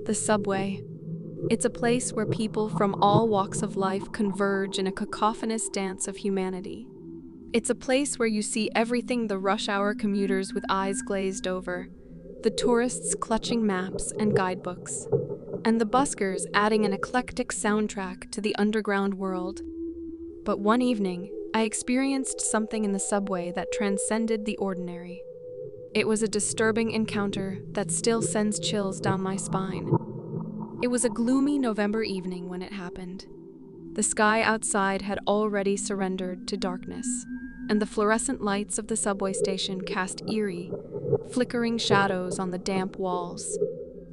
The subway. It's a place where people from all walks of life converge in a cacophonous dance of humanity. It's a place where you see everything: the rush hour commuters with eyes glazed over, the tourists clutching maps and guidebooks, and the buskers adding an eclectic soundtrack to the underground world. But one evening, I experienced something in the subway that transcended the ordinary. It was a disturbing encounter that still sends chills down my spine. It was a gloomy November evening when it happened. The sky outside had already surrendered to darkness, and the fluorescent lights of the subway station cast eerie, flickering shadows on the damp walls.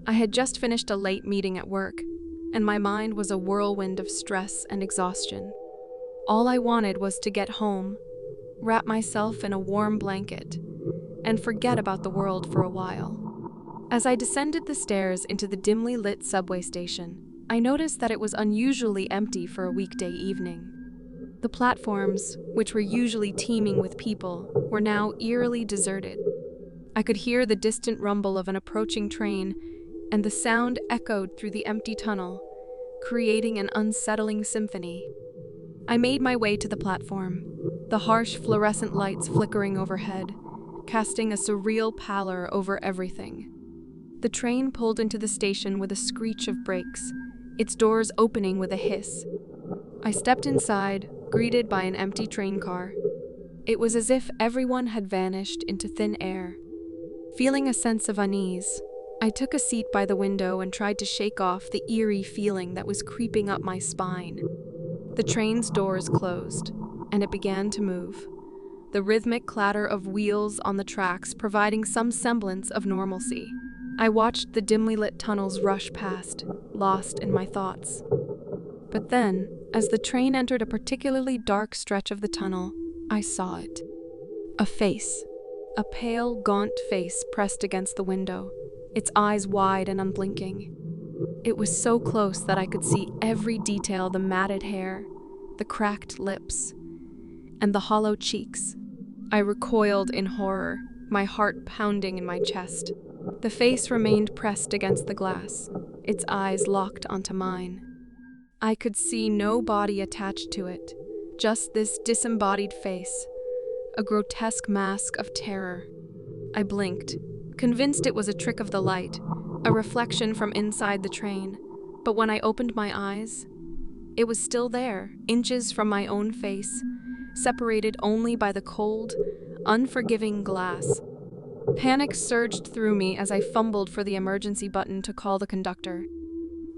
I had just finished a late meeting at work, and my mind was a whirlwind of stress and exhaustion. All I wanted was to get home, wrap myself in a warm blanket, and forget about the world for a while. As I descended the stairs into the dimly lit subway station, I noticed that it was unusually empty for a weekday evening. The platforms, which were usually teeming with people, were now eerily deserted. I could hear the distant rumble of an approaching train, and the sound echoed through the empty tunnel, creating an unsettling symphony. I made my way to the platform, the harsh fluorescent lights flickering overhead, casting a surreal pallor over everything. The train pulled into the station with a screech of brakes, its doors opening with a hiss. I stepped inside, greeted by an empty train car. It was as if everyone had vanished into thin air. Feeling a sense of unease, I took a seat by the window and tried to shake off the eerie feeling that was creeping up my spine. The train's doors closed, and it began to move, the rhythmic clatter of wheels on the tracks providing some semblance of normalcy. I watched the dimly lit tunnels rush past, lost in my thoughts. But then, as the train entered a particularly dark stretch of the tunnel, I saw it. A face. A pale, gaunt face pressed against the window, its eyes wide and unblinking. It was so close that I could see every detail: the matted hair, the cracked lips, and the hollow cheeks. I recoiled in horror, my heart pounding in my chest. The face remained pressed against the glass, its eyes locked onto mine. I could see no body attached to it, just this disembodied face, a grotesque mask of terror. I blinked, convinced it was a trick of the light, a reflection from inside the train. But when I opened my eyes, it was still there, inches from my own face, separated only by the cold, unforgiving glass. Panic surged through me as I fumbled for the emergency button to call the conductor.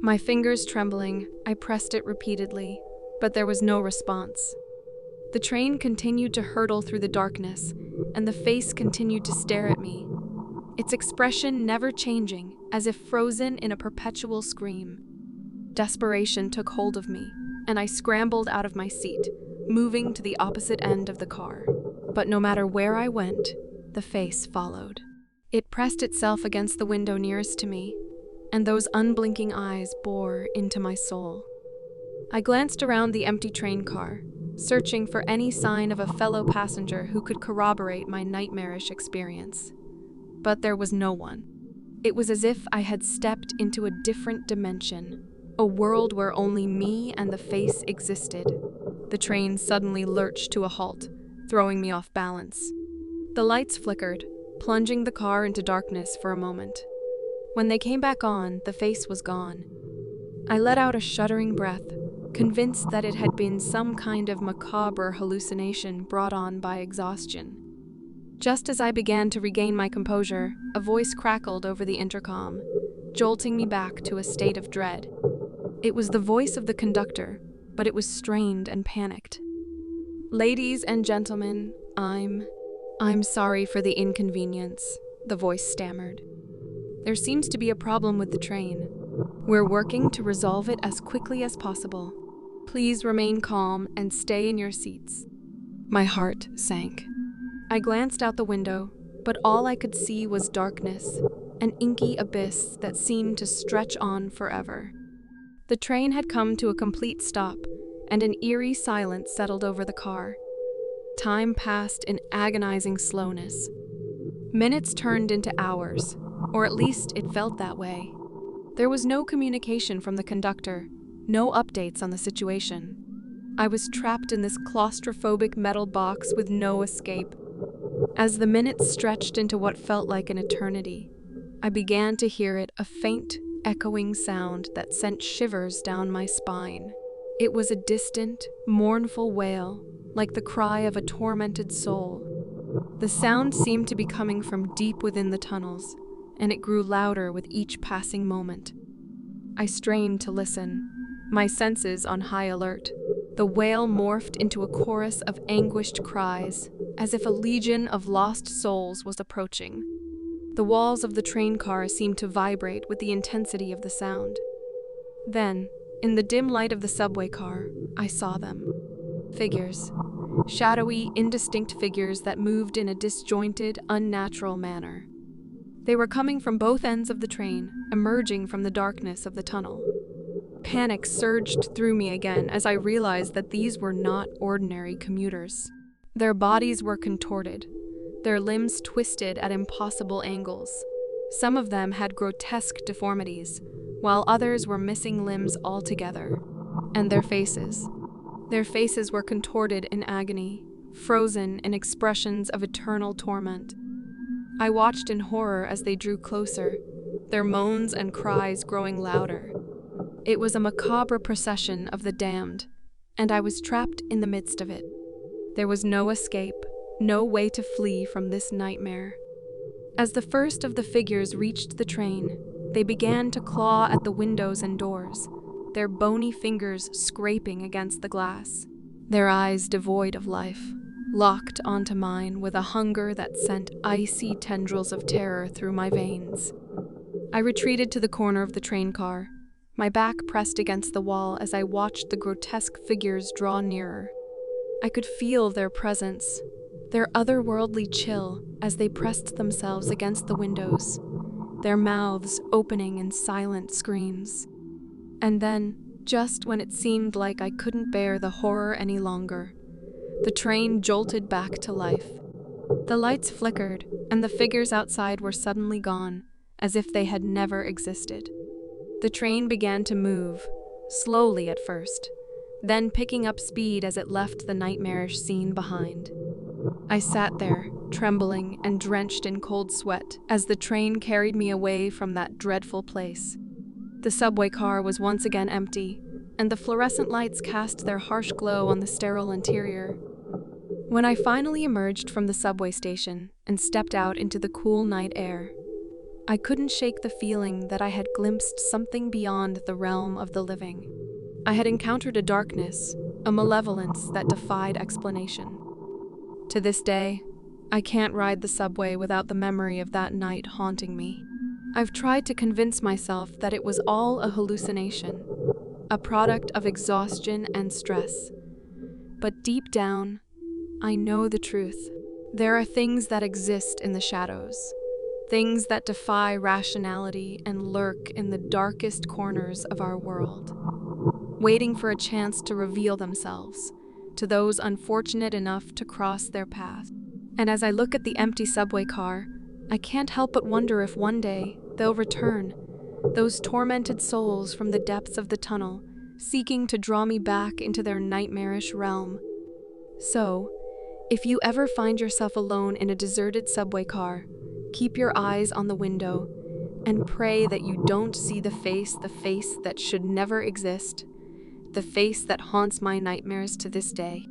My fingers trembling, I pressed it repeatedly, but there was no response. The train continued to hurtle through the darkness, and the face continued to stare at me, its expression never changing, as if frozen in a perpetual scream. Desperation took hold of me, and I scrambled out of my seat, moving to the opposite end of the car. But no matter where I went, the face followed. It pressed itself against the window nearest to me, and those unblinking eyes bore into my soul. I glanced around the empty train car, searching for any sign of a fellow passenger who could corroborate my nightmarish experience. But there was no one. It was as if I had stepped into a different dimension, a world where only me and the face existed. The train suddenly lurched to a halt, throwing me off balance. The lights flickered, plunging the car into darkness for a moment. When they came back on, the face was gone. I let out a shuddering breath, convinced that it had been some kind of macabre hallucination brought on by exhaustion. Just as I began to regain my composure, a voice crackled over the intercom, jolting me back to a state of dread. It was the voice of the conductor, but it was strained and panicked. "Ladies and gentlemen, I'm sorry for the inconvenience," the voice stammered. "There seems to be a problem with the train. We're working to resolve it as quickly as possible. Please remain calm and stay in your seats." My heart sank. I glanced out the window, but all I could see was darkness, an inky abyss that seemed to stretch on forever. The train had come to a complete stop, and an eerie silence settled over the car. Time passed in agonizing slowness. Minutes turned into hours, or at least it felt that way. There was no communication from the conductor, no updates on the situation. I was trapped in this claustrophobic metal box with no escape. As the minutes stretched into what felt like an eternity, I began to hear it, a faint, echoing sound that sent shivers down my spine. It was a distant, mournful wail, like the cry of a tormented soul. The sound seemed to be coming from deep within the tunnels, and it grew louder with each passing moment. I strained to listen, my senses on high alert. The wail morphed into a chorus of anguished cries, as if a legion of lost souls was approaching. The walls of the train car seemed to vibrate with the intensity of the sound. Then, in the dim light of the subway car, I saw them. Figures. Shadowy, indistinct figures that moved in a disjointed, unnatural manner. They were coming from both ends of the train, emerging from the darkness of the tunnel. Panic surged through me again as I realized that these were not ordinary commuters. Their bodies were contorted, their limbs twisted at impossible angles. Some of them had grotesque deformities, while others were missing limbs altogether. And their faces. Their faces were contorted in agony, frozen in expressions of eternal torment. I watched in horror as they drew closer, their moans and cries growing louder. It was a macabre procession of the damned, and I was trapped in the midst of it. There was no escape, no way to flee from this nightmare. As the first of the figures reached the train, they began to claw at the windows and doors, their bony fingers scraping against the glass. Their eyes devoid of life, locked onto mine with a hunger that sent icy tendrils of terror through my veins. I retreated to the corner of the train car, my back pressed against the wall as I watched the grotesque figures draw nearer. I could feel their presence, their otherworldly chill as they pressed themselves against the windows, their mouths opening in silent screams. And then, just when it seemed like I couldn't bear the horror any longer, the train jolted back to life. The lights flickered, and the figures outside were suddenly gone, as if they had never existed. The train began to move, slowly at first, then picking up speed as it left the nightmarish scene behind. I sat there, trembling and drenched in cold sweat, as the train carried me away from that dreadful place. The subway car was once again empty, and the fluorescent lights cast their harsh glow on the sterile interior. When I finally emerged from the subway station and stepped out into the cool night air, I couldn't shake the feeling that I had glimpsed something beyond the realm of the living. I had encountered a darkness, a malevolence that defied explanation. To this day, I can't ride the subway without the memory of that night haunting me. I've tried to convince myself that it was all a hallucination, a product of exhaustion and stress. But deep down, I know the truth. There are things that exist in the shadows, things that defy rationality and lurk in the darkest corners of our world, waiting for a chance to reveal themselves to those unfortunate enough to cross their path. And as I look at the empty subway car, I can't help but wonder if one day they'll return, those tormented souls from the depths of the tunnel, seeking to draw me back into their nightmarish realm. So, if you ever find yourself alone in a deserted subway car, keep your eyes on the window and pray that you don't see the face that should never exist, the face that haunts my nightmares to this day.